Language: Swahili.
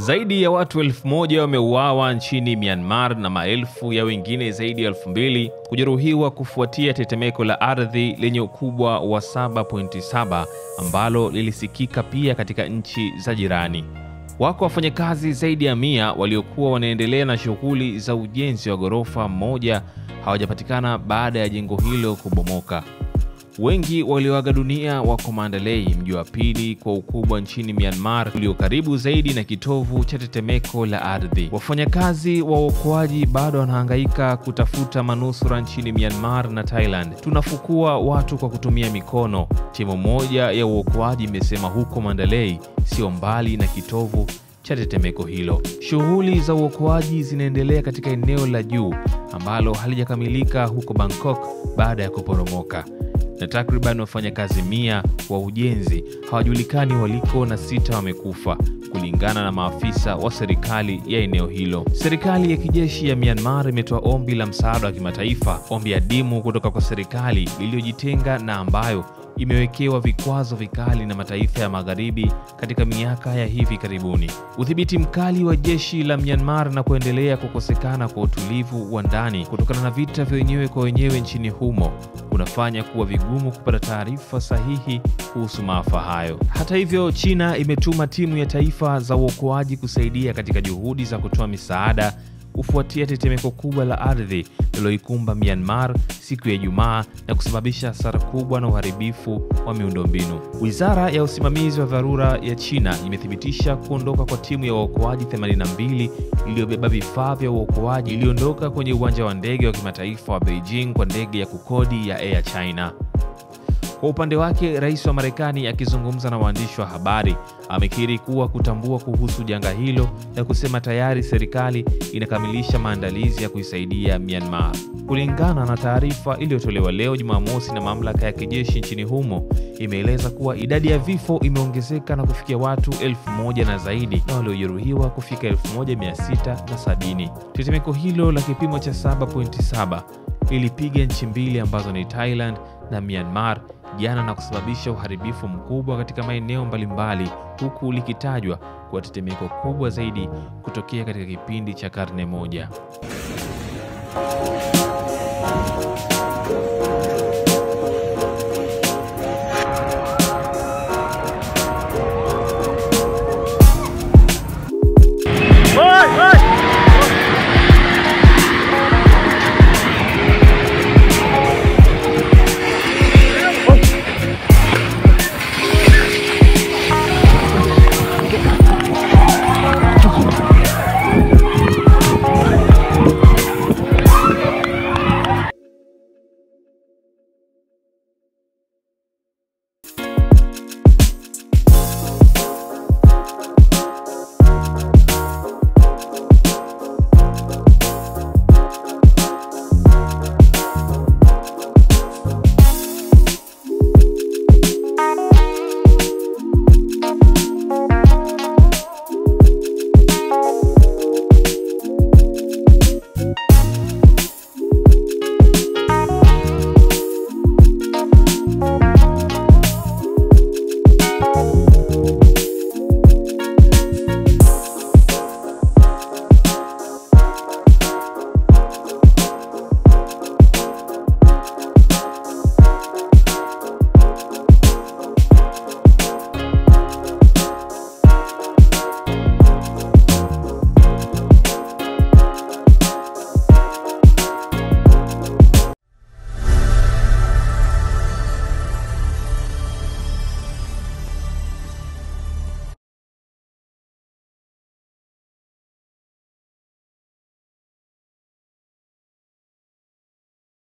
Zaidi ya watu 1000 wameuawa nchini Myanmar na maelfu ya wengine zaidi ya 2000 kujeruhiwa kufuatia tetemeko la ardhi lenye ukubwa wa 7.7 ambalo lilisikika pia katika nchi za jirani. Wako wafanyakazi zaidi ya 100 waliokuwa wanaendelea na shughuli za ujenzi wa ghorofa moja hawajapatikana baada ya jengo hilo kubomoka. Wengi walioaga dunia wako Mandalay, mji wa pili kwa ukubwa nchini Myanmar, ulio karibu zaidi na kitovu cha tetemeko la ardhi. Wafanyakazi wa uokoaji bado wanahangaika kutafuta manusura nchini Myanmar na Thailand. Tunafukua watu kwa kutumia mikono, timu moja ya uokoaji imesema huko Mandalay, sio mbali na kitovu cha tetemeko hilo. Shughuli za uokoaji zinaendelea katika eneo la juu ambalo halijakamilika huko Bangkok baada ya kuporomoka. Na takriban wafanyakazi 100 wa ujenzi hawajulikani waliko na 6 wamekufa kulingana na maafisa wa serikali ya eneo hilo. Serikali ya kijeshi ya Myanmar imetoa ombi la msaada wa kimataifa, ombi adimu kutoka kwa serikali iliyojitenga na ambayo imewekewa vikwazo vikali na mataifa ya magharibi katika miaka ya hivi karibuni. Udhibiti mkali wa jeshi la Myanmar na kuendelea kukosekana kwa utulivu wa ndani kutokana na vita vya wenyewe kwa wenyewe nchini humo kunafanya kuwa vigumu kupata taarifa sahihi kuhusu maafa hayo. Hata hivyo, China imetuma timu ya taifa za uokoaji kusaidia katika juhudi za kutoa misaada kufuatia tetemeko kubwa la ardhi lililoikumba Myanmar siku ya Ijumaa na kusababisha hasara kubwa na uharibifu wa miundombinu. Wizara ya usimamizi wa dharura ya China imethibitisha kuondoka kwa timu ya uokoaji 82 iliyobeba vifaa vya uokoaji iliondoka kwenye uwanja wa ndege wa kimataifa wa Beijing kwa ndege ya kukodi ya Air China. Kwa upande wake, Rais wa Marekani akizungumza na waandishi wa habari amekiri kuwa kutambua kuhusu janga hilo na kusema tayari serikali inakamilisha maandalizi ya kuisaidia Myanmar. Kulingana na taarifa iliyotolewa leo Jumamosi na mamlaka ya kijeshi nchini humo, imeeleza kuwa idadi ya vifo imeongezeka na kufikia watu 1000 na zaidi na waliojeruhiwa kufika 1670. Tetemeko hilo la kipimo cha 7.7 lilipiga nchi mbili ambazo ni Thailand na Myanmar jana na kusababisha uharibifu mkubwa katika maeneo mbalimbali, huku likitajwa kuwa tetemeko kubwa zaidi kutokea katika kipindi cha karne moja.